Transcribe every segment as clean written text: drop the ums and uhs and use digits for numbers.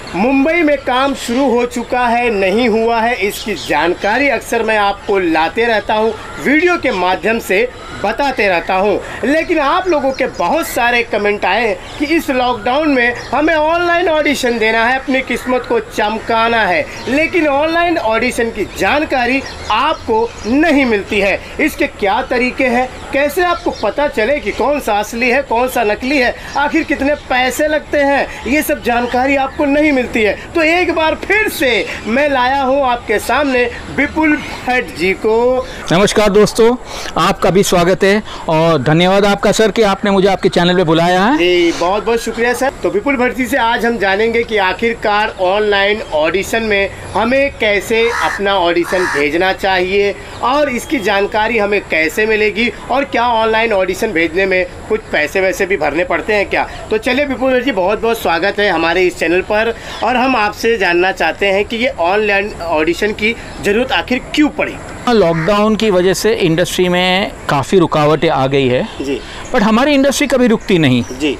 मुंबई में काम शुरू हो चुका है, नहीं हुआ है, इसकी जानकारी अक्सर मैं आपको लाते रहता हूं, वीडियो के माध्यम से बताते रहता हूं। लेकिन आप लोगों के बहुत सारे कमेंट आए कि इस लॉकडाउन में हमें ऑनलाइन ऑडिशन देना है, अपनी किस्मत को चमकाना है, लेकिन ऑनलाइन ऑडिशन की जानकारी आपको नहीं मिलती है। इसके क्या तरीके हैं, कैसे आपको पता चले कि कौन सा असली है, कौन सा नकली है, आखिर कितने पैसे लगते हैं, ये सब जानकारी आपको नहीं मिलती है। तो एक बार फिर से मैं लाया हूं आपके सामने विपुल भट्ट जी को। नमस्कार दोस्तों, आपका भी स्वागत है और धन्यवाद आपका सर कि आपने मुझे आपके चैनल पे बुलाया है। जी बहुत बहुत शुक्रिया सर। तो विपुल भट्ट जी से आज हम जानेंगे कि आखिरकार ऑनलाइन ऑडिशन में हमें कैसे अपना ऑडिशन भेजना चाहिए और इसकी जानकारी हमें कैसे मिलेगी, और क्या ऑनलाइन ऑडिशन भेजने में कुछ पैसे वैसे भी भरने पड़ते हैं क्या। तो चलिए विपुल भट्ट जी, बहुत बहुत स्वागत है हमारे इस चैनल पर, और हम आपसे जानना चाहते हैं कि ये ऑनलाइन ऑडिशन की ज़रूरत आखिर क्यों पड़ी। लॉकडाउन की वजह से इंडस्ट्री में काफ़ी रुकावटें आ गई है जी, बट हमारी इंडस्ट्री कभी रुकती नहीं जी।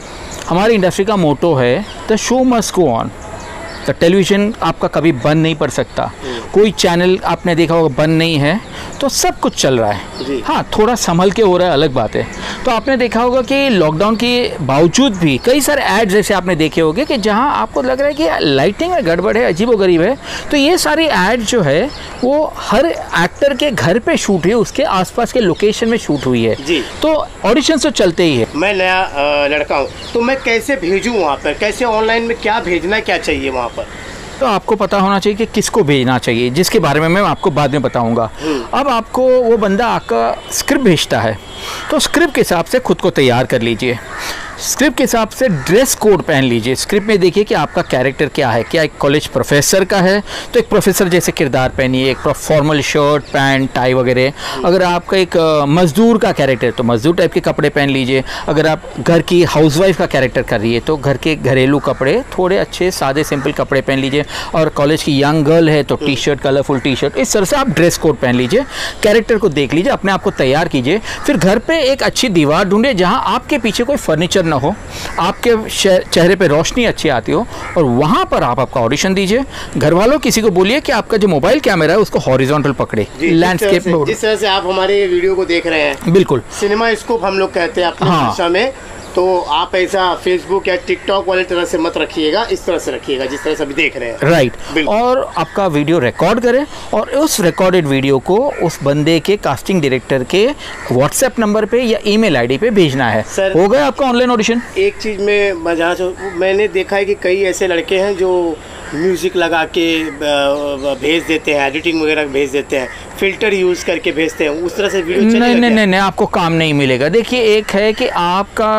हमारी इंडस्ट्री का मोटो है the show must go on. तो टेलीविज़न आपका कभी बंद नहीं पड़ सकता, कोई चैनल आपने देखा होगा बंद नहीं है, तो सब कुछ चल रहा है। हाँ, थोड़ा संभल के हो रहा है, अलग बात है। तो आपने देखा होगा कि लॉकडाउन के बावजूद भी कई सारे एड्स जैसे आपने देखे होंगे कि जहाँ आपको लग रहा है कि लाइटिंग में गड़बड़ है, अजीबोगरीब है, तो ये सारी एड जो है वो हर एक्टर के घर पे शूट हुई, उसके आसपास के लोकेशन में शूट हुई है जी। तो ऑडिशन तो चलते ही है। मैं नया लड़का हूँ, तो मैं कैसे भेजूँ वहाँ पर, कैसे ऑनलाइन में क्या भेजना, क्या चाहिए वहाँ पर? तो आपको पता होना चाहिए कि किसको भेजना चाहिए, जिसके बारे में मैं आपको बाद में बताऊंगा। अब आपको वो बंदा आपका स्क्रिप्ट भेजता है, तो स्क्रिप्ट के हिसाब से खुद को तैयार कर लीजिए, स्क्रिप्ट के हिसाब से ड्रेस कोड पहन लीजिए। स्क्रिप्ट में देखिए कि आपका कैरेक्टर क्या है, क्या एक कॉलेज प्रोफेसर का है तो एक प्रोफेसर जैसे किरदार पहनिए, एक फॉर्मल शर्ट पैंट टाई वगैरह। अगर आपका एक मजदूर का कैरेक्टर तो मजदूर टाइप के कपड़े पहन लीजिए। अगर आप घर की हाउसवाइफ का कैरेक्टर कर रही है तो घर के घरेलू कपड़े, थोड़े अच्छे सादे सिंपल कपड़े पहन लीजिए। और कॉलेज की यंग गर्ल है तो T shirt, colourful T shirt, इस तरह से आप ड्रेस कोड पहन लीजिए। कैरेक्टर को देख लीजिए, अपने आप को तैयार कीजिए। फिर घर पर एक अच्छी दीवार ढूंढिए जहाँ आपके पीछे कोई फर्नीचर ना हो, आपके चेहरे पे रोशनी अच्छी आती हो, और वहां पर आप आपका ऑडिशन दीजिए। घर वालों किसी को बोलिए कि आपका जो मोबाइल कैमरा है उसको हॉरिजॉन्टल पकड़े, लैंडस्केप मोड। जिस तरह से आप हमारे वीडियो को देख रहे हैं, बिल्कुल सिनेमा स्कोप हम लोग कहते हैं अपनी भाषा में, तो आप ऐसा फेसबुक या टिकटॉक वाले तरह से मत रखिएगा, इस तरह से रखिएगा जिस तरह से अभी देख रहे हैं। राइट। और आपका वीडियो रिकॉर्ड करें और उस रिकॉर्डेड वीडियो को उस बंदे के कास्टिंग डायरेक्टर के व्हाट्सएप नंबर पे या ईमेल आईडी पे भेजना है। सर, हो गया आपका ऑनलाइन ऑडिशन। एक चीज़ में मैंने देखा है कि कई ऐसे लड़के हैं जो म्यूज़िक लगा के भेज देते हैं, एडिटिंग वगैरह भेज देते हैं, फिल्टर यूज़ करके भेजते हैं, उस तरह से वीडियो चलेगा? नहीं, आपको काम नहीं मिलेगा। देखिए, एक है कि आपका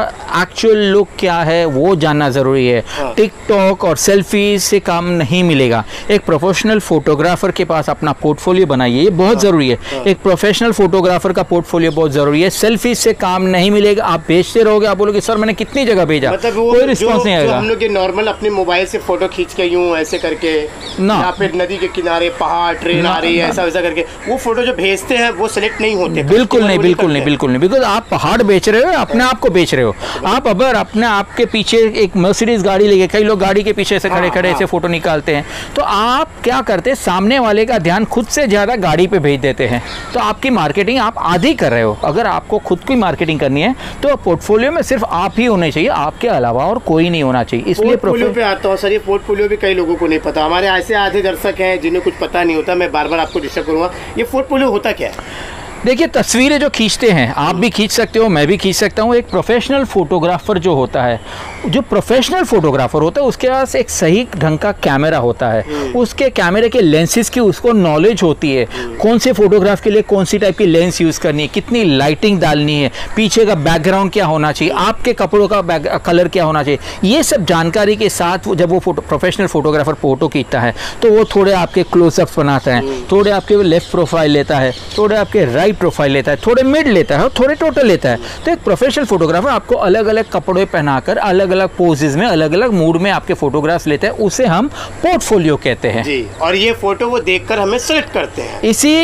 एक्चुअल लुक क्या है वो जानना ज़रूरी है। टिकटॉक और सेल्फी से काम नहीं मिलेगा। एक प्रोफेशनल फोटोग्राफर के पास अपना पोर्टफोलियो बनाइए, ये बहुत ज़रूरी है। एक प्रोफेशनल फोटोग्राफर का पोर्टफोलियो बहुत ज़रूरी है। सेल्फी से काम नहीं मिलेगा। आप भेजते रहोगे, आप बोलोगे सर मैंने कितनी जगह भेजा, मतलब कोई रिस्पॉन्स नहीं आएगा। हम लोग नॉर्मल अपने मोबाइल से फोटो खींच के यूँ ऐसे करके ना, या फिर नदी के किनारे पहाड़, ट्रेन आ रही है, ऐसा वैसा करके वो फोटो जो भेजते हैं वो सिलेक्ट नहीं होते। बिल्कुल नहीं, बिकॉज आप पहाड़ बेच रहे हो, अपने आप को बेच रहे हो। आप अगर अपने आप के पीछे एक मर्सिडीज गाड़ी लेके, कई लोग गाड़ी के पीछे से खड़े खड़े ऐसे फोटो निकालते हैं, तो आप क्या करते हैं, सामने वाले का ध्यान खुद से ज्यादा गाड़ी पे भेज देते हैं, तो आपकी मार्केटिंग आप आधी कर रहे हो। अगर आपको खुद की मार्केटिंग करनी है तो पोर्टफोलियो में सिर्फ आप ही होने चाहिए, आपके अलावा और कोई नहीं होना चाहिए। इसलिए पोर्टफोलियो पे आता हूँ सर, ये पोर्टफोलियो भी कई लोगों को नहीं पता। हमारे ऐसे आधे दर्शक हैं जिन्हें कुछ पता नहीं होता, मैं बार बार आपको डिस्टर्ब करूँगा। ये पोर्टफोलियो होता क्या है? देखिए, तस्वीरें जो खींचते हैं, आप भी खींच सकते हो, मैं भी खींच सकता हूँ। एक प्रोफेशनल फोटोग्राफर जो होता है, जो प्रोफेशनल फोटोग्राफर होता है उसके पास एक सही ढंग का कैमरा होता है, उसके कैमरे के लेंसेज की उसको नॉलेज होती है, कौन से फोटोग्राफ के लिए कौन सी टाइप की लेंस यूज़ करनी है, कितनी लाइटिंग डालनी है, पीछे का बैकग्राउंड क्या होना चाहिए, आपके कपड़ों का कलर क्या होना चाहिए। ये सब जानकारी के साथ जब वो प्रोफेशनल फोटोग्राफर फोटो खींचता है तो वो थोड़े आपके क्लोजअप्स बनाता है, थोड़े आपके लेफ्ट प्रोफाइल लेता है, थोड़े आपके राइट प्रोफाइल लेता है, थोड़े मिड लेता है और थोड़े टोटल लेता है। तो एक प्रोफेशनल फोटोग्राफर आपको अलग अलग कपड़े पहनाकर अलग अलग पोजेज में अलग अलग मूड में आपके फोटोग्राफ्स लेते हैं, उसे हम पोर्टफोलियो कहते हैं जी। और ये फोटो वो देखकर हमें सेलेक्ट करते हैं। इसी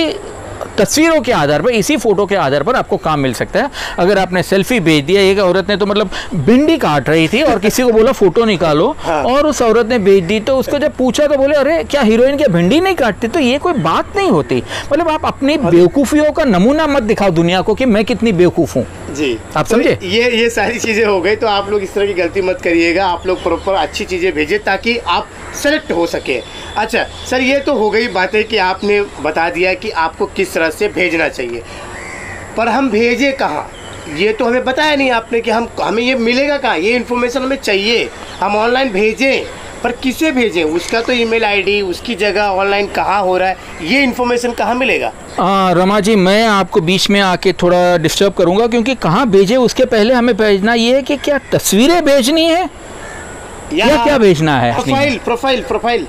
तस्वीरों के आधार पर, इसी फोटो के आधार पर आपको काम मिल सकता है। अगर आपने सेल्फी भेज दिया, एक औरत ने तो मतलब भिंडी काट रही थी और किसी को बोला फोटो निकालो, हाँ। और उस औरत ने भेज दी, तो उसको जब पूछा तो बोले अरे क्या हीरोइन क्या भिंडी नहीं काटती? तो ये कोई बात नहीं होती। मतलब आप अपनी बेवकूफियों का नमूना मत दिखाओ दुनिया को कि मैं कितनी बेवकूफ हूँ जी। आप समझे? ये सारी चीजें हो गई, तो आप लोग इस तरह की गलती मत करिएगा। आप लोग प्रॉपर अच्छी चीजें भेजें ताकि आप सेलेक्ट हो सके। अच्छा सर, ये तो हो गई बातें कि आपने बता दिया कि आपको किस तरह से भेजना चाहिए, पर हम भेजें कहाँ, ये तो हमें बताया नहीं आपने कि हमें ये मिलेगा कहाँ, ये इन्फॉर्मेशन हमें चाहिए। हम ऑनलाइन भेजें पर किसे भेजें, उसका तो ईमेल आईडी, उसकी जगह ऑनलाइन कहाँ हो रहा है, ये इन्फॉर्मेशन कहाँ मिलेगा? रमा जी, मैं आपको बीच में आके थोड़ा डिस्टर्ब करूंगा, क्योंकि कहाँ भेजे उसके पहले हमें भेजना ये है कि क्या तस्वीरें भेजनी है या क्या भेजना है? प्रोफाइल।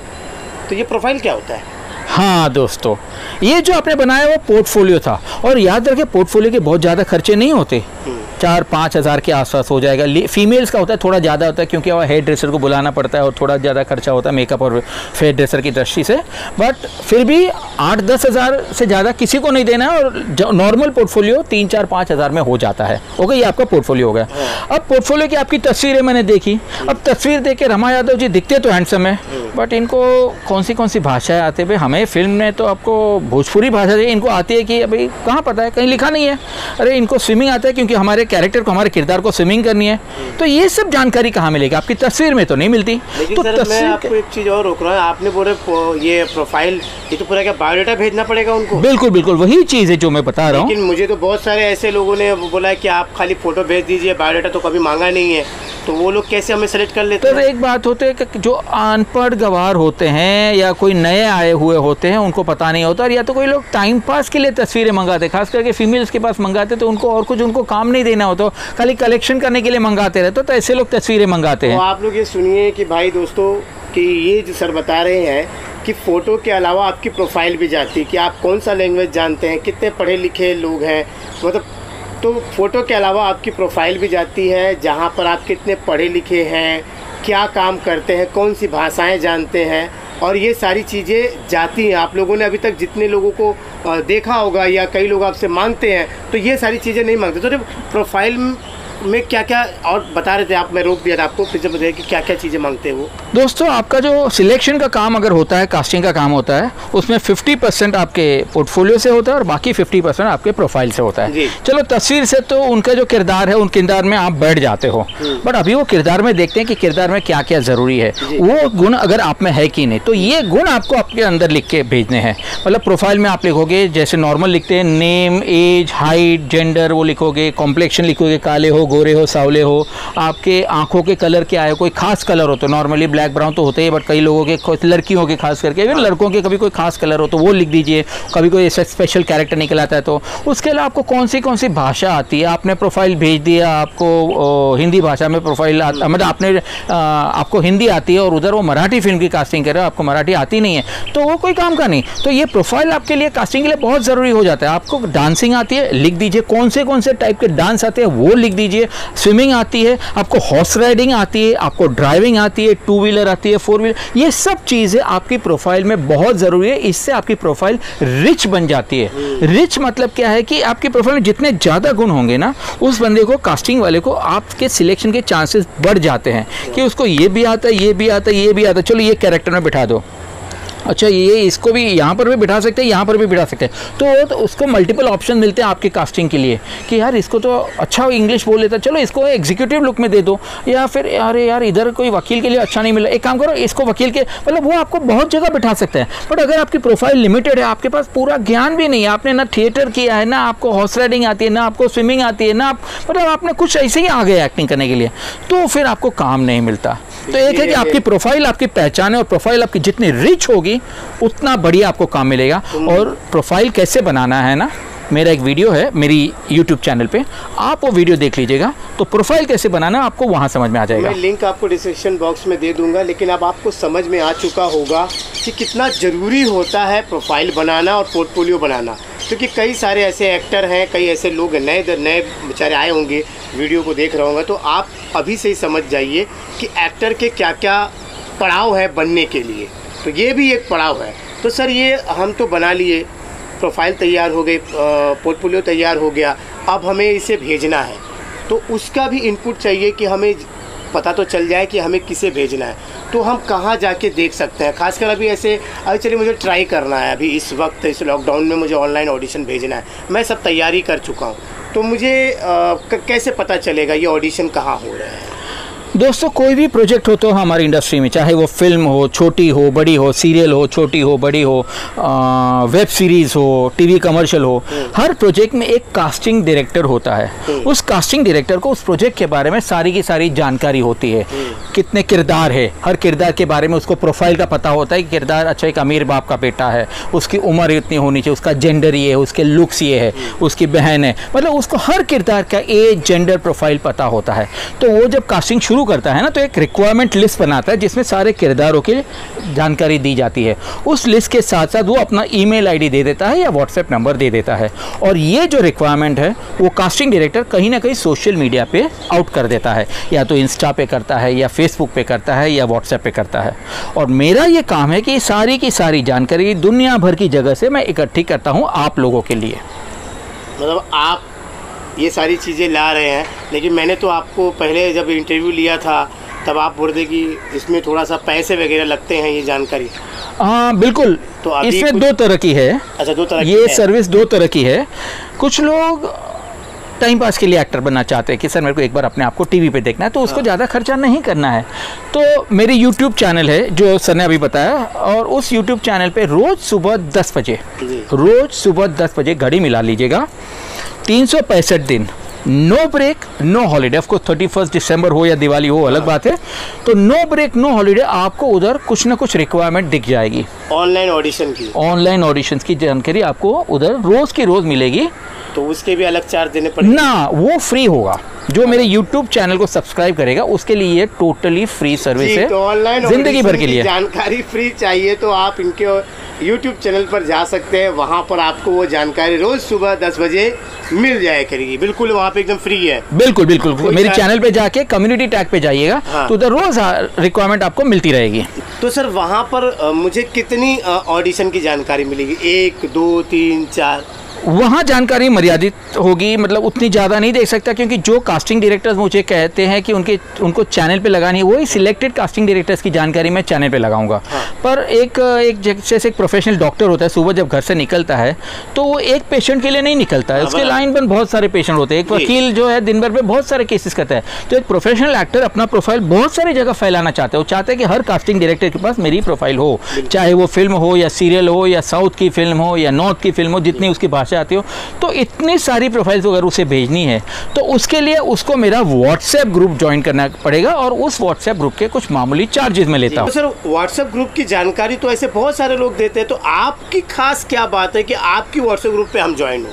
तो ये प्रोफाइल क्या होता है? हाँ दोस्तों, ये जो आपने बनाया वो पोर्टफोलियो था, और याद रखें पोर्टफोलियो के बहुत ज़्यादा खर्चे नहीं होते, 4-5 हज़ार के आसपास हो जाएगा। फीमेल्स का होता है थोड़ा ज़्यादा होता है, क्योंकि वह हेयर ड्रेसर को बुलाना पड़ता है और थोड़ा ज़्यादा खर्चा होता है मेकअप और हेयर ड्रेसर की दृष्टि से। बट फिर भी 8-10 हज़ार से ज़्यादा किसी को नहीं देना है, और नॉर्मल पोर्टफोलियो 3-4-5 हज़ार में हो जाता है। ओके, ये आपका पोर्टफोलियो हो गया। अब पोर्टफोलियो की आपकी तस्वीरें मैंने देखी। अब तस्वीर देख के रमा यादव जी दिखते तो हैंडसम है, बट इनको कौन सी भाषाएँ आती है? भाई हमें फिल्म में तो आपको भोजपुरी भाषा चाहिए, इनको आती है कि अभी कहाँ पता है, कहीं लिखा नहीं है। अरे इनको स्विमिंग आता है, क्योंकि हमारे कैरेक्टर को, हमारे किरदार को स्विमिंग करनी है। तो ये सब जानकारी कहाँ मिलेगी? आपकी तस्वीर में तो नहीं मिलती। लेकिन तो सर मैं आपको एक चीज़ और रोक रहा हूँ, आपने बोले ये प्रोफाइल, ये तो पूरा क्या बायोडाटा भेजना पड़ेगा उनको? बिल्कुल वही चीज़ है जो मैं बता रहा हूँ। लेकिन मुझे तो बहुत सारे ऐसे लोगों ने बोला है कि आप खाली फोटो भेज दीजिए, बायोडाटा तो कभी मांगा नहीं है, तो वो लोग कैसे हमें सेलेक्ट कर लेते हैं? तो एक बात होती है कि जो अनपढ़ गवार होते हैं या कोई नए आए हुए होते हैं, उनको पता नहीं होता, और या तो कोई लोग टाइम पास के लिए तस्वीरें मंगाते हैं, खास करके फीमेल्स के पास मंगाते, तो उनको और कुछ उनको काम नहीं देना होता, खाली कलेक्शन करने के लिए मंगाते रहते, तो ऐसे लोग तस्वीरें मंगाते हैं। तो आप लोग ये सुनिए कि भाई दोस्तों, कि ये जो सर बता रहे हैं कि फ़ोटो के अलावा आपकी प्रोफाइल भी जाती है, कि आप कौन सा लैंग्वेज जानते हैं, कितने पढ़े लिखे लोग हैं, मतलब तो फ़ोटो के अलावा आपकी प्रोफाइल भी जाती है, जहाँ पर आप कितने पढ़े लिखे हैं, क्या काम करते हैं, कौन सी भाषाएं जानते हैं, और ये सारी चीज़ें जाती हैं। आप लोगों ने अभी तक जितने लोगों को देखा होगा या कई लोग आपसे मांगते हैं, तो ये सारी चीज़ें नहीं मांगते। तो जब प्रोफाइल में क्या क्या और बता रहे थे आप, मैं रोक दिया था आपको, फिर से बताइए कि क्या क्या चीज़ें मांगते हैं वो? दोस्तों, आपका जो सिलेक्शन का काम अगर होता है, कास्टिंग का काम होता है, उसमें 50% आपके पोर्टफोलियो से होता है और बाकी 50% आपके प्रोफाइल से होता है। चलो तस्वीर से तो उनका जो किरदार है, उन किरदार में आप बैठ जाते हो, बट अभी वो किरदार में देखते हैं कि किरदार में क्या क्या ज़रूरी है, वो गुण अगर आप में है कि नहीं, तो ये गुण आपको आपके अंदर लिख के भेजने हैं। मतलब प्रोफाइल में आप लिखोगे, जैसे नॉर्मल लिखते हैं, नेम, एज, हाइट, जेंडर, वो लिखोगे, कॉम्प्लेक्शन लिखोगे, काले हो, गोरे हो, सावले हो, आपके आंखों के कलर क्या है, कोई खास कलर हो तो नॉर्मली ब्लैक ब्राउन तो होते हैं, बट कई लोगों के, लड़कियों के खास करके, इवन लड़कों के कभी कोई खास कलर हो तो वो लिख दीजिए, कभी कोई ऐसा स्पेशल कैरेक्टर निकल आता है तो। उसके अलावा आपको कौन सी भाषा आती है, आपने प्रोफाइल भेज दिया, आपको हिंदी भाषा में प्रोफाइल मतलब आपने आपको हिंदी आती है और उधर वो मराठी फिल्म की कास्टिंग कर रहे हो, आपको मराठी आती नहीं है, तो वो कोई काम का नहीं। तो ये प्रोफाइल आपके लिए कास्टिंग के लिए बहुत ज़रूरी हो जाता है। आपको डांसिंग आती है, लिख दीजिए, कौन से टाइप के डांस आते हैं वो लिख दीजिए, स्विमिंग आती है, आपको हॉर्स राइडिंग आती है, आपको ड्राइविंग आती है, 2 व्हीलर आती है, 4 व्हीलर, ये सब चीज़ें आपकी प्रोफाइल में बहुत ज़रूरी है। इससे आपकी प्रोफाइल रिच बन जाती है। रिच मतलब क्या है कि आपकी प्रोफाइल में जितने ज़्यादा गुण होंगे ना, उस बंदे को, कास्टिंग वाले को, आपके सिलेक्शन के चांसेस बढ़ जाते हैं कि उसको ये भी आता है, ये भी आता है, ये भी आता है, चलो ये कैरेक्टर में बिठा दो, अच्छा ये इसको भी यहाँ पर भी बिठा सकते हैं, यहाँ पर भी बिठा सकते हैं, तो उसको मल्टीपल ऑप्शन मिलते हैं आपके कास्टिंग के लिए कि यार इसको तो अच्छा इंग्लिश बोल लेता है, चलो इसको एग्जीक्यूटिव लुक में दे दो, या फिर अरे यार इधर कोई वकील के लिए अच्छा नहीं मिला, एक काम करो इसको वकील के, मतलब वो आपको बहुत जगह बिठा सकते हैं। बट अगर आपकी प्रोफाइल लिमिटेड है, आपके पास पूरा ज्ञान भी नहीं है, आपने ना थिएटर किया है, ना आपको हॉर्स राइडिंग आती है, ना आपको स्विमिंग आती है, ना आप मतलब आपने कुछ ऐसे ही आ गए एक्टिंग करने के लिए, तो फिर आपको काम नहीं मिलता। तो एक है कि आपकी प्रोफाइल आपकी पहचान है, और प्रोफाइल आपकी जितनी रिच होगी उतना बढ़िया आपको काम मिलेगा। और प्रोफाइल कैसे बनाना है ना, मेरा एक वीडियो है मेरी YouTube चैनल पे, आप वो वीडियो देख लीजिएगा, तो प्रोफाइल कैसे बनाना आपको वहाँ समझ में आ जाएगा। मैं लिंक आपको डिस्क्रिप्शन बॉक्स में दे दूंगा, लेकिन अब आपको समझ में आ चुका होगा कि कितना ज़रूरी होता है प्रोफाइल बनाना और पोर्टफोलियो बनाना, क्योंकि कई सारे ऐसे एक्टर हैं, कई ऐसे लोग नए बेचारे आए होंगे, वीडियो को देख रहे होंगे, तो आप अभी से ही समझ जाइए कि एक्टर के क्या क्या पड़ाव है बनने के लिए। तो ये भी एक पड़ाव है। तो सर ये हम तो बना लिए, प्रोफाइल तैयार हो गई, पोर्टफोलियो तैयार हो गया, अब हमें इसे भेजना है, तो उसका भी इनपुट चाहिए कि हमें पता तो चल जाए कि हमें किसे भेजना है। तो हम कहाँ जाके देख सकते हैं? खासकर अभी ऐसे अभी चलिए मुझे ट्राई करना है, अभी इस वक्त इस लॉकडाउन में मुझे ऑनलाइन ऑडिशन भेजना है, मैं सब तैयारी कर चुका हूँ, तो मुझे कैसे पता चलेगा ये ऑडिशन कहाँ हो रहा है? दोस्तों, कोई भी प्रोजेक्ट हो तो हमारी इंडस्ट्री में, चाहे वो फिल्म हो, छोटी हो बड़ी हो, सीरियल हो छोटी हो बड़ी हो, वेब सीरीज़ हो, टीवी कमर्शियल हो, हर प्रोजेक्ट में एक कास्टिंग डायरेक्टर होता है। उस कास्टिंग डायरेक्टर को उस प्रोजेक्ट के बारे में सारी की सारी जानकारी होती है। कितने किरदार है, हर किरदार के बारे में उसको प्रोफाइल का पता होता है कि किरदार अच्छा एक अमीर बाप का बेटा है, उसकी उम्र इतनी होनी चाहिए, उसका जेंडर ये है, उसके लुक्स ये है, उसकी बहन है, मतलब उसको हर किरदार का एज जेंडर प्रोफाइल पता होता है। तो वो जब कास्टिंग शुरू करता है ना, तो एक रिक्वायरमेंट लिस्ट बनाता है जिसमें सारे किरदारों की जानकारी दी जाती है। उस लिस्ट के साथ साथ वो अपना ईमेल आईडी दे देता है या व्हाट्सएप नंबर दे देता है, और ये जो रिक्वायरमेंट है वो कास्टिंग डायरेक्टर कहीं ना कहीं सोशल मीडिया पे आउट कर देता है, या तो इंस्टा पे करता है, या फेसबुक पे करता है, या व्हाट्सएप पे करता है। और मेरा ये काम है कि सारी की सारी जानकारी दुनिया भर की जगह से मैं इकट्ठी करता हूँ आप लोगों के लिए। मतलब आप ये सारी चीज़ें ला रहे हैं, लेकिन मैंने तो आपको पहले जब इंटरव्यू लिया था तब आप बोल रहे कि इसमें थोड़ा सा पैसे वगैरह लगते हैं ये जानकारी। हाँ बिल्कुल, तो इसमें दो तरह की है। अच्छा, दो तरह की ये है। सर्विस दो तरह की है। कुछ लोग टाइम पास के लिए एक्टर बनना चाहते हैं कि सर मेरे को एक बार अपने आप को टीवी पे देखना है, तो उसको ज़्यादा खर्चा नहीं करना है। तो मेरी यूट्यूब चैनल है जो सर ने अभी बताया, और उस यूट्यूब चैनल पे रोज़ सुबह 10 बजे, रोज़ सुबह 10 बजे घड़ी मिला लीजिएगा, 365 दिन, no break no holiday. Of course 31 दिसंबर हो या दिवाली हो अलग बात है, तो नो ब्रेक नो हॉलीडे आपको उधर कुछ ना कुछ रिक्वायरमेंट दिख जाएगी। ऑनलाइन ऑडिशन की, ऑनलाइन ऑडिशंस की जानकारी आपको उधर रोज़ की रोज़ मिलेगी। तो उसके भी अलग चार्ज देने पड़ेंगे ना, वो फ्री होगा। जो मेरे YouTube चैनल को सब्सक्राइब करेगा उसके लिए ये टोटली फ्री सर्विस है, तो ऑनलाइन जिंदगी भर के लिए। जानकारी फ्री चाहिए तो आप इनके YouTube चैनल पर जा सकते हैं, वहाँ पर आपको वो जानकारी रोज सुबह 10 बजे मिल जाया करेगी। बिल्कुल वहाँ पे एकदम फ्री है। बिल्कुल बिल्कुल, मेरे चैनल पे जाके कम्युनिटी टैग पे जाइएगा। हाँ। तो उधर रोज रिक्वायरमेंट आपको मिलती रहेगी। तो सर वहाँ पर मुझे कितनी ऑडिशन की जानकारी मिलेगी? 1 2 3 4? वहाँ जानकारी मर्यादित होगी, मतलब उतनी ज़्यादा नहीं देख सकता, क्योंकि जो कास्टिंग डायरेक्टर्स मुझे कहते हैं कि उनको चैनल पे लगानी है, वही सिलेक्टेड कास्टिंग डायरेक्टर्स की जानकारी मैं चैनल पे लगाऊंगा। हाँ। पर एक जैसे एक प्रोफेशनल डॉक्टर होता है, सुबह जब घर से निकलता है तो वो एक पेशेंट के लिए नहीं निकलता है, उसके लाइन पर बहुत सारे पेशेंट होते हैं। एक वकील जो है दिन भर में बहुत सारे केसेस करता है, तो एक प्रोफेशनल एक्टर अपना प्रोफाइल बहुत सारी जगह फैलाना चाहते हैं। वो चाहते हैं कि हर कास्टिंग डायरेक्टर के पास मेरी प्रोफाइल हो, चाहे वो फिल्म हो या सीरियल हो या साउथ की फिल्म हो या नॉर्थ की फिल्म हो, जितनी उसकी भाषा आती हो। तो इतनी सारी प्रोफाइल्स अगर उसे भेजनी है तो उसके लिए उसको मेरा व्हाट्सएप ग्रुप ज्वाइन करना पड़ेगा, और उस व्हाट्सएप ग्रुप के कुछ मामूली चार्जेस में लेता हूँ। तो सर व्हाट्सएप ग्रुप की जानकारी तो ऐसे बहुत सारे लोग देते हैं, तो आपकी खास क्या बात है कि आपकी व्हाट्सएप ग्रुप पे हम ज्वाइन हो?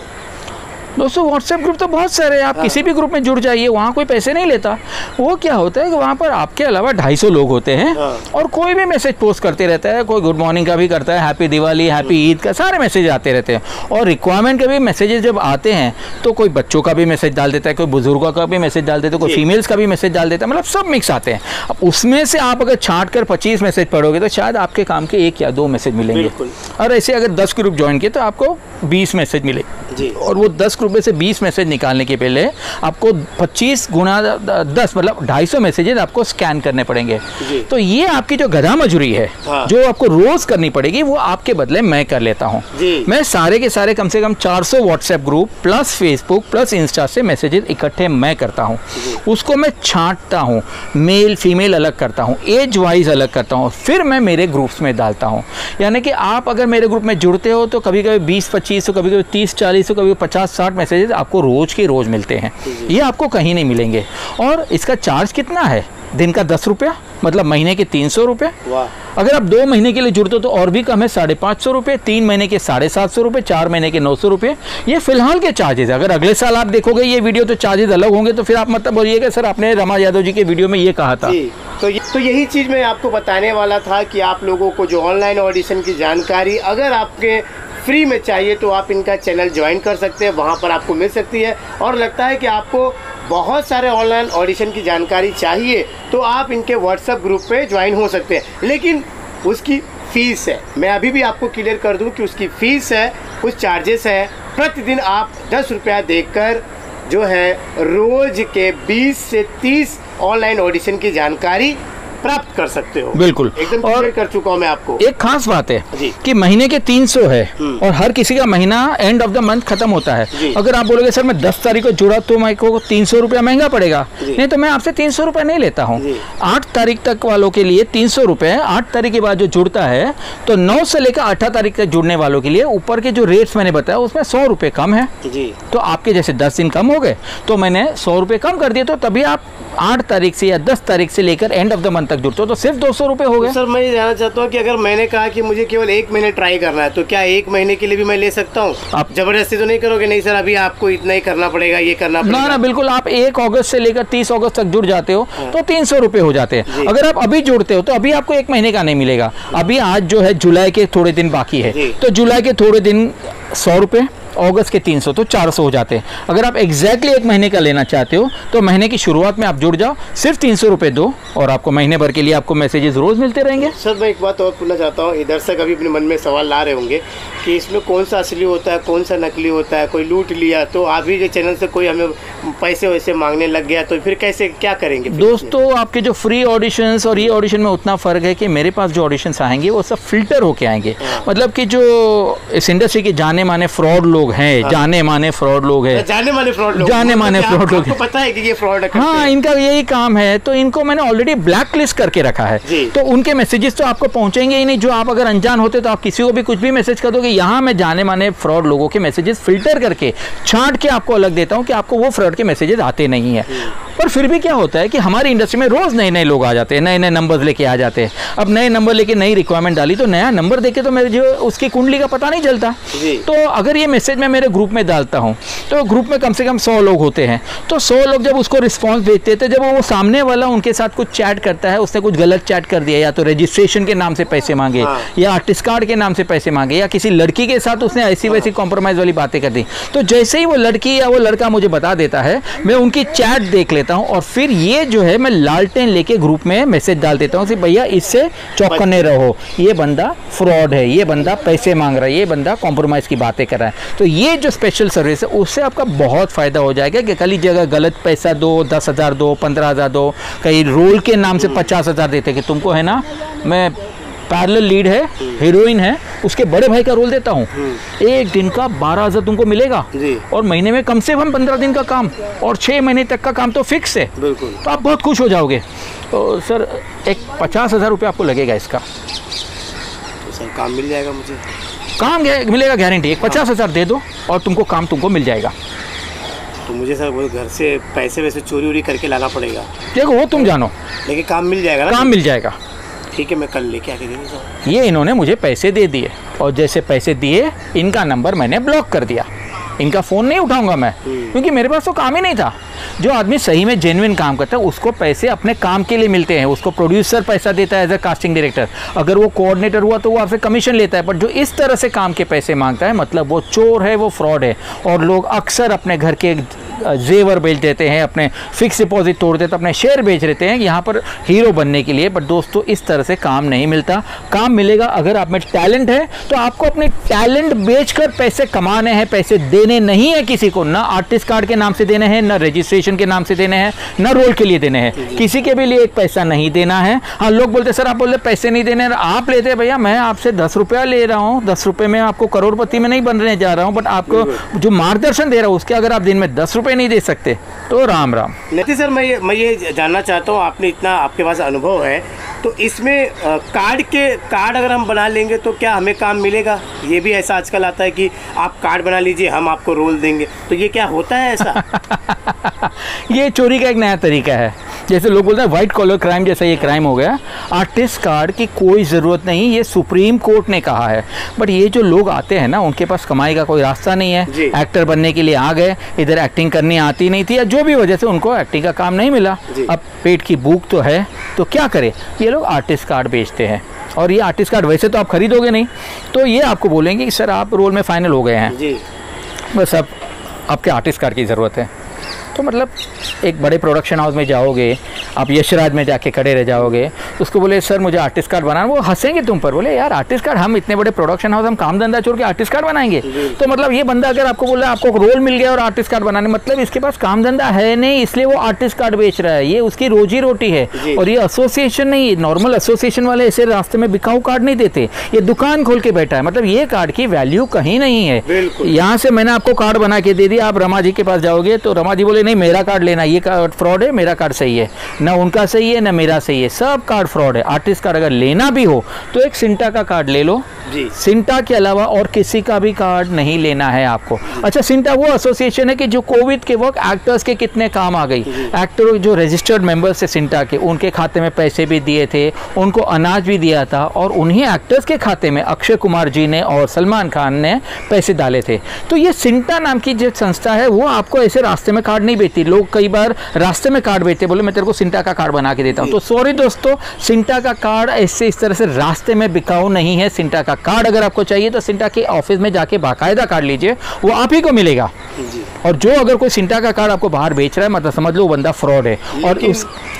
दोस्तों व्हाट्सएप ग्रुप तो बहुत सारे हैं, आप किसी भी ग्रुप में जुड़ जाइए, वहाँ कोई पैसे नहीं लेता। वो क्या होता है कि वहाँ पर आपके अलावा 250 लोग होते हैं, और कोई भी मैसेज पोस्ट करते रहता है। कोई गुड मॉर्निंग का भी करता है, हैप्पी दिवाली, हैप्पी ईद का, सारे मैसेज आते रहते हैं। और रिक्वायरमेंट के भी मैसेजेस जब आते हैं तो कोई बच्चों का भी मैसेज डाल देता है, कोई बुजुर्गों का भी मैसेज डाल देता है, कोई फीमेल्स का भी मैसेज डाल देता है, मतलब सब मिक्स आते हैं। अब उसमें से आप अगर छाँट कर 25 मैसेज पढ़ोगे तो शायद आपके काम के 1 या 2 मैसेज मिलेंगे, और ऐसे अगर 10 ग्रुप ज्वाइन किए तो आपको 20 मैसेज मिले। और वो 10 ग्रुप में से 20 मैसेज निकालने के पहले आपको 25 गुना 10 मतलब 250 मैसेजेस आपको स्कैन करने पड़ेंगे। तो ये आपकी जो गधा मजूरी है, हाँ। जो आपको रोज करनी पड़ेगी, वो आपके बदले मैं कर लेता हूँ। मैं सारे के सारे कम से कम 400 WhatsApp group plus Facebook plus Insta से मैसेजेस इकट्ठे मैं करता हूँ। उसको मैं छांटता हूँ, मेल फीमेल अलग करता हूँ, एज वाइज अलग करता हूँ, फिर मैं मेरे ग्रुप्स में डालता हूँ। यानी कि आप अगर मेरे ग्रुप में जुड़ते हो तो कभी कभी 20-25 कभी कभी 30-40 कभी 50-60 मैसेजेस आपको रोज के रोज मिलते हैं। ये आपको कहीं नहीं मिलेंगे। और इसका चार्ज कितना है? दिन का 10 रुपया, मतलब महीने के 300 रुपये। अगर आप 2 महीने के लिए जुड़ते हो तो और भी कम है, 550 रुपये, 3 महीने के 750 रुपये, 4 महीने के 900 रुपये। ये फिलहाल के चार्जेस। अगर अगले साल आप देखोगे ये वीडियो तो चार्जेस अलग होंगे, तो फिर आप मतलब बोलिएगा सर आपने रमा यादव जी के वीडियो में ये कहा था। तो यही चीज़ मैं आपको बताने वाला था कि आप लोगों को जो ऑनलाइन ऑडिशन की जानकारी अगर आपके फ्री में चाहिए तो आप इनका चैनल ज्वाइन कर सकते हैं, वहाँ पर आपको मिल सकती है। और लगता है कि आपको बहुत सारे ऑनलाइन ऑडिशन की जानकारी चाहिए तो आप इनके व्हाट्सएप ग्रुप पे ज्वाइन हो सकते हैं, लेकिन उसकी फ़ीस है। मैं अभी भी आपको क्लियर कर दूं कि उसकी फ़ीस है कुछ चार्जेस है। प्रतिदिन आप 10 रुपया देकर जो है रोज के 20 से 30 ऑनलाइन ऑडिशन की जानकारी प्राप्त कर सकते हो। बिल्कुल, एकदम क्लियर कर चुका हूँ मैं आपको। एक खास बात है जी। कि महीने के 300 है और हर किसी का महीना एंड ऑफ द मंथ खत्म होता है। अगर आप बोलोगे सर मैं 10 तारीख को जुड़ा तो मेरे को 300 रुपया महंगा पड़ेगा, नहीं तो मैं आपसे 300 रुपया नहीं लेता हूँ। 8 तारीख तक वालों के लिए 300 रुपये, 8 तारीख के बाद जो जुड़ता है तो 9 से लेकर 18 तारीख तक जुड़ने वालों के लिए ऊपर के जो रेट्स मैंने बताया उसमें 100 रुपये कम है। तो आपके जैसे 10 दिन कम हो गए तो मैंने 100 रुपये कम कर दिए, तो तभी आप 8 तारीख से या 10 तारीख से लेकर एंड ऑफ द मंथ तक जुड़ते हो तो सिर्फ 200 रुपये हो गए। सर मैं ये जानना चाहता हूँ कि अगर मैंने कहा कि मुझे केवल 1 महीने ट्राई करना है तो क्या 1 महीने के लिए भी मैं ले सकता हूँ? आप जबरदस्ती तो नहीं करोगे? नहीं सर अभी आपको इतना ही करना पड़ेगा, ये करना पड़ेगा। ना बिल्कुल, आप 1 अगस्त से लेकर 30 अगस्त तक जुड़ जाते हो तो 300 रुपये हो जाते हैं। अगर आप अभी जुड़ते हो तो अभी आपको 1 महीने का नहीं मिलेगा। अभी आज जो है जुलाई के थोड़े दिन बाकी है तो जुलाई के थोड़े दिन 100 रुपये, अगस्त के 300 तो 400 हो जाते हैं। अगर आप एग्जैक्टली 1 महीने का लेना चाहते हो तो महीने की शुरुआत में आप जुड़ जाओ, सिर्फ 300 रुपये दो और आपको महीने भर के लिए आपको मैसेजेस रोज मिलते रहेंगे। सर मैं एक बात और पूछना चाहता हूँ, दर्शक अभी अपने मन में सवाल ला रहे होंगे कि इसमें कौन सा असली होता है, कौन सा नकली होता है, कोई लूट लिया तो आप ही के चैनल से कोई हमें पैसे वैसे मांगने लग गया तो फिर कैसे क्या करेंगे? दोस्तों आपके जो फ्री ऑडिशंस और ये ऑडिशन में उतना फ़र्क है कि मेरे पास जो ऑडिशंस आएंगे वो सब फिल्टर होके आएंगे। मतलब कि जो इस इंडस्ट्री के जाने माने फ्रॉड लोग हैं, जाने माने फ्रॉड लोग हैं, जाने माने फ्रॉड लोग आपको पता है कि ये फ्रॉड है। हाँ, इनका यही काम है, तो इनको मैंने ऑलरेडी ब्लैक लिस्ट करके रखा है। तो उनके मैसेजेस तो आपको पहुंचेंगे ही नहीं। जो आप अगर अनजान होते तो आप किसी को भी कुछ भी मैसेज कर दोगे। यहाँ मैं जाने माने फ्रॉड लोगों के मैसेजेस फिल्टर करके छांट के आपको अलग देता हूँ कि आपको वो फ्रॉड के मैसेजेस आते नहीं है। पर फिर भी क्या होता है कि हमारी इंडस्ट्री में रोज नए नए लोग आ जाते हैं, नए नए नंबर्स लेके आ जाते हैं। अब नए नंबर लेके नई रिक्वायरमेंट डाली तो नया नंबर देके तो मेरे जो उसकी कुंडली का पता नहीं चलता। तो अगर ये मैसेज मैं मेरे ग्रुप में डालता हूँ तो ग्रुप में कम से कम 100 लोग होते हैं, तो 100 लोग जब उसको रिस्पॉन्स भेजते थे, जब वो सामने वाला उनके साथ कुछ चैट करता है, उसने कुछ गलत चैट कर दिया, या तो रजिस्ट्रेशन के नाम से पैसे मांगे या आर्टिस्ट कार्ड के नाम से पैसे मांगे, या किसी लड़की के साथ उसने ऐसी वैसी कॉम्प्रोमाइज वाली बातें कर दी, तो जैसे ही वो लड़की या वो लड़का मुझे बता देता है मैं उनकी चैट देख लेता हूँ और फिर ये जो है मैं लालटेन लेके ग्रुप में मैसेज डाल देता हूँ कि भैया इससे चौकन्ने रहो, ये बंदा फ्रॉड है, ये बंदा पैसे मांग रहा है, ये बंदा कॉम्प्रोमाइज की बातें कर रहा है। तो ये जो स्पेशल सर्विस है उससे आपका बहुत फायदा हो जाएगा कि कल ही जगह गलत पैसा दो, 10,000 दो, 15,000 दो, कहीं रोल के नाम से 50,000 देते कि तुमको है ना मैं पैरेलल लीड है, हीरोइन है, उसके बड़े भाई का रोल देता हूँ, एक दिन का 12,000 तुमको मिलेगा और महीने में कम से कम 15 दिन का काम और 6 महीने तक का काम तो फिक्स है। बिल्कुल, तो आप बहुत खुश हो जाओगे। तो सर एक 50,000 रुपये आपको लगेगा इसका। तो सर काम मिल जाएगा मुझे? काम मिलेगा गारंटी। एक 50,000 दे दो और तुमको काम तुमको मिल जाएगा। तो मुझे सर वो घर से पैसे वैसे चोरी वोरी करके लाना पड़ेगा? देखो वो तुम जानो, लेकिन काम मिल जाएगा ना? काम मिल जाएगा। ठीक है मैं कल लेके आके दे दूँगा। ये इन्होंने मुझे पैसे दे दिए और जैसे पैसे दिए इनका नंबर मैंने ब्लॉक कर दिया। इनका फ़ोन नहीं उठाऊंगा मैं, क्योंकि मेरे पास तो काम ही नहीं था। जो आदमी सही में जेन्युइन काम करता है उसको पैसे अपने काम के लिए मिलते हैं। उसको प्रोड्यूसर पैसा देता है एज अ कास्टिंग डायरेक्टर, अगर वो कोऑर्डिनेटर हुआ तो वो आपसे कमीशन लेता है। बट जो इस तरह से काम के पैसे मांगता है मतलब वो चोर है, वो फ्रॉड है। और लोग अक्सर अपने घर के जेवर बेच देते हैं, अपने फिक्स डिपॉजिट तोड़ देते हैं, अपने शेयर बेच देते हैं यहाँ पर हीरो बनने के लिए। बट दोस्तों इस तरह से काम नहीं मिलता। काम मिलेगा अगर आप में टैलेंट है तो आपको अपने टैलेंट बेचकर पैसे कमाने हैं, पैसे देने नहीं है किसी को। ना आर्टिस्ट कार्ड के नाम से देने हैं, ना रजिस्ट्रेशन के नाम से देने हैं, ना रोल के लिए देने हैं, किसी के भी लिए एक पैसा नहीं देना है। हाँ, लोग बोलते सर आप बोलते पैसे नहीं देने, आप लेते हैं। भैया मैं आपसे 10 रुपया ले रहा हूँ, 10 रुपये में आपको करोड़पति में नहीं बनने जा रहा हूँ, बट आपको जो मार्गदर्शन दे रहा हूँ उसके अगर आप दिन में 10 रुपये नहीं दे सकते तो राम राम। नहीं सर मैं ये जानना चाहता हूँ, आपने इतना आपके पास अनुभव है तो इसमें कार्ड अगर हम बना लेंगे तो क्या हमें काम मिलेगा? ये भी ऐसा आजकल आता है कि आप कार्ड बना लीजिए हम आपको रोल देंगे, तो ये क्या होता है ऐसा? ये चोरी का एक नया तरीका है। जैसे लोग बोलते हैं व्हाइट कॉलर क्राइम जैसा ये क्राइम हो गया। आर्टिस्ट कार्ड की कोई ज़रूरत नहीं, ये सुप्रीम कोर्ट ने कहा है। बट ये जो लोग आते हैं ना उनके पास कमाई का कोई रास्ता नहीं है, एक्टर बनने के लिए आ गए, इधर एक्टिंग करनी आती नहीं थी या जो भी वजह से उनको एक्टिंग का काम नहीं मिला, अब पेट की भूख तो है तो क्या करे, ये लोग आर्टिस्ट कार्ड बेचते हैं। और ये आर्टिस्ट कार्ड वैसे तो आप खरीदोगे नहीं, तो ये आपको बोलेंगे कि सर आप रोल में फाइनल हो गए हैं, बस अब आपके आर्टिस्ट कार्ड की ज़रूरत है। तो मतलब एक बड़े प्रोडक्शन हाउस में जाओगे, आप यशराज में जाके खड़े रह जाओगे, तो उसको बोले सर मुझे आर्टिस्ट कार्ड बनाना, वो हंसेंगे तुम पर, बोले यार आर्टिस्ट कार्ड, हम इतने बड़े प्रोडक्शन हाउस, हम काम धंधा छोड़ के आर्टिस्ट कार्ड बनाएंगे। तो मतलब ये बंदा अगर आपको बोल रहा है आपको रोल मिल गया और आर्टिस्ट कार्ड बनाने, मतलब इसके पास काम धंधा है नहीं, इसलिए वो आर्टिस्ट कार्ड बेच रहा है, ये उसकी रोजी रोटी है। और ये एसोसिएशन नहीं, नॉर्मल एसोसिएशन वाले ऐसे रास्ते में बिकाऊ कार्ड नहीं देते, ये दुकान खोल के बैठा है, मतलब ये कार्ड की वैल्यू कहीं नहीं है। यहाँ से मैंने आपको कार्ड बना के दे दिया, आप रमा जी के पास जाओगे तो रमा जी बोले नहीं मेरा कार्ड लेना, ये कार्ड फ्रॉड है, मेरा कार्ड सही है, ना उनका सही है ना मेरा सही है, सब कार्ड फ्रॉड है। आर्टिस्ट कार्ड अगर लेना भी हो तो एक सिंटा का कार्ड ले लो, सिंटा के अलावा और किसी का भी कार्ड नहीं लेना है आपको। अच्छा, सिंटा वो एसोसिएशन है कि जो कोविड के वक्त एक्टर्स के कितने काम आ गई, एक्टर जो रजिस्टर्ड मेंबर्स थे सिंटा के, उनके खाते में पैसे भी दिए थे, उनको अनाज भी दिया था, और उन्हीं एक्टर्स के खाते में अक्षय कुमार जी ने और सलमान खान ने पैसे डाले थे। तो ये सिंटा नाम की जो संस्था है वो आपको ऐसे रास्ते में कार्ड नहीं बेचती। लोग कई बार रास्ते में कार्ड बेचते, बोले मैं तेरे को सिंटा का कार्ड बना के देता हूँ, तो सॉरी दोस्तों, सिंटा का कार्ड ऐसे इस तरह से रास्ते में बिकाऊ नहीं है। सिंटा का कार्ड अगर आपको चाहिए तो सिंटा के ऑफिस में जाके बाकायदा कार्ड लीजिए, वो आप ही को मिलेगा। और जो अगर कोई सिंटा का कार्ड आपको बाहर बेच रहा है, मतलब समझ लो वो बंदा फ्रॉड है।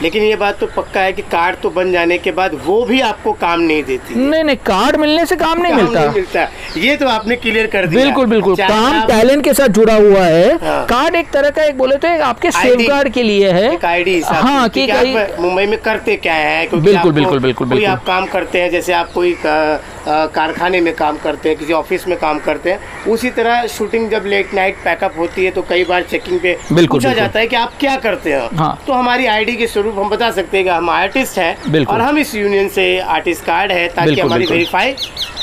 लेकिन ये बात तो पक्का है कि कार्ड तो बन जाने के बाद वो भी आपको काम नहीं देती। नहीं, कार्ड मिलने से काम नहीं मिलता। ये तो आपने क्लियर कर दिया। बिल्कुल बिल्कुल, काम टैलेंट के साथ जुड़ा हुआ है। हाँ। कार्ड एक तरह का, एक बोले तो एक आपके सेफ गार्ड के लिए है, एक आईडी। हाँ, कि मुंबई में करते क्या है, बिल्कुल बिल्कुल बिल्कुल बिल्कुल आप काम करते हैं, जैसे आप कोई कारखाने में काम करते हैं, किसी ऑफिस में काम करते हैं, उसी तरह शूटिंग जब लेट नाइट पैकअप होती है तो कई बार चेकिंग पे पूछा जाता है कि आप क्या करते हैं। हाँ। तो हमारी आईडी के स्वरूप हम बता सकते हैं कि हम आर्टिस्ट हैं और हम इस यूनियन से आर्टिस्ट कार्ड है, ताकि हमारी वेरीफाई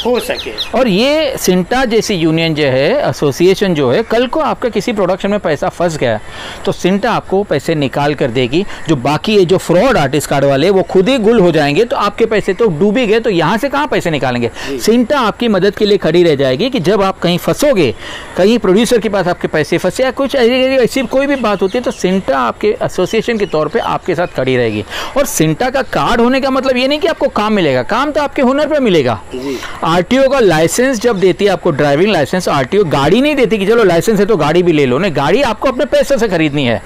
हो सके। और ये सिंटा जैसी यूनियन जो है, एसोसिएशन जो है, कल को आपका किसी प्रोडक्शन में पैसा फंस गया तो सिंटा आपको पैसे निकाल कर देगी। जो बाकी है जो फ्रॉड आर्टिस्ट कार्ड वाले, वो खुद ही गुल हो जाएंगे, तो आपके पैसे तो डूबी गए, तो यहाँ से कहाँ पैसे निकालेंगे। सिंटा आपकी मदद के लिए खड़ी रह जाएगी कि जब आप कहीं फंसोगे, कहीं प्रोड्यूसर के पास आपके पैसे फंसे या कुछ ऐसी कोई भी बात होती है, तो सिंटा आपके एसोसिएशन के तौर पे आपके साथ खड़ी रहेगी। और सिंटा का कार्ड होने का मतलब ये नहीं कि आपको काम मिलेगा, काम तो आपके हुनर पे मिलेगा। आरटीओ का लाइसेंस जब देती है आपको, ड्राइविंग लाइसेंस, आरटीओ गाड़ी नहीं देती कि चलो लाइसेंस है तो गाड़ी भी ले लो, नहीं, गाड़ी आपको अपने पैसे से खरीदनी है।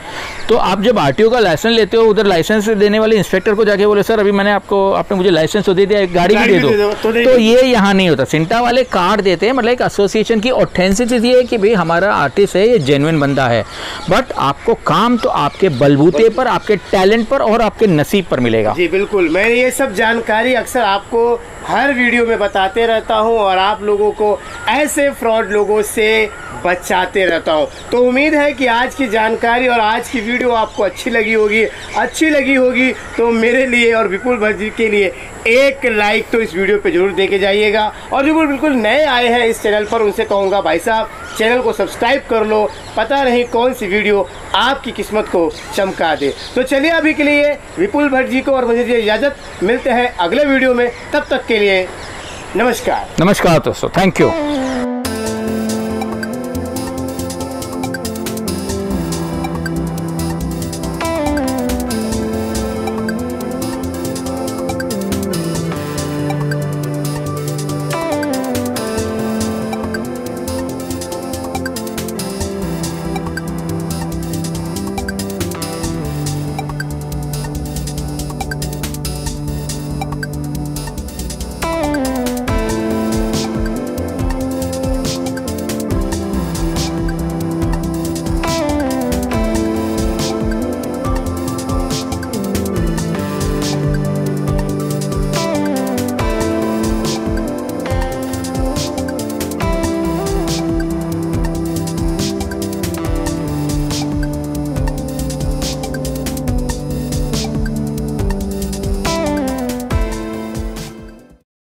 तो आप जब आरटीओ का लाइसेंस लेते हो, उधर लाइसेंस देने वाले इंस्पेक्टर को जाके बोले सर अभी आपने मुझे लाइसेंस तो दे दिया, गाड़ी भी दे दो, तो ये यहाँ नहीं होता। सिंटा वाले कार्ड देते हैं, मतलब एक एसोसिएशन की ऑथेंटिसिटी है कि भाई हमारा आर्टिस्ट है, ये जेन्युइन बंदा है। बट आपको काम तो आपके बलबूते पर, आपके टैलेंट पर और आपके नसीब पर मिलेगा। जी बिल्कुल, मैं ये सब जानकारी अक्सर आपको हर वीडियो में बताते रहता हूं और आप लोगों को ऐसे फ्रॉड लोगों से बचाते रहता हूं। तो उम्मीद है कि आज की जानकारी और आज की वीडियो आपको अच्छी लगी होगी तो मेरे लिए और विपुल भट्ट जी के लिए एक लाइक तो इस वीडियो पे जरूर दे के जाइएगा। और जो बिल्कुल नए आए हैं इस चैनल पर, उनसे कहूँगा भाई साहब चैनल को सब्सक्राइब कर लो, पता नहीं कौन सी वीडियो आपकी किस्मत को चमका दे। तो चलिए अभी के लिए विपुल भट्ट जी को और मुझे दीजिए इजाज़त, मिलते हैं अगले वीडियो में, तब तक के लिए नमस्कार। नमस्कार दोस्तों, थैंक यू।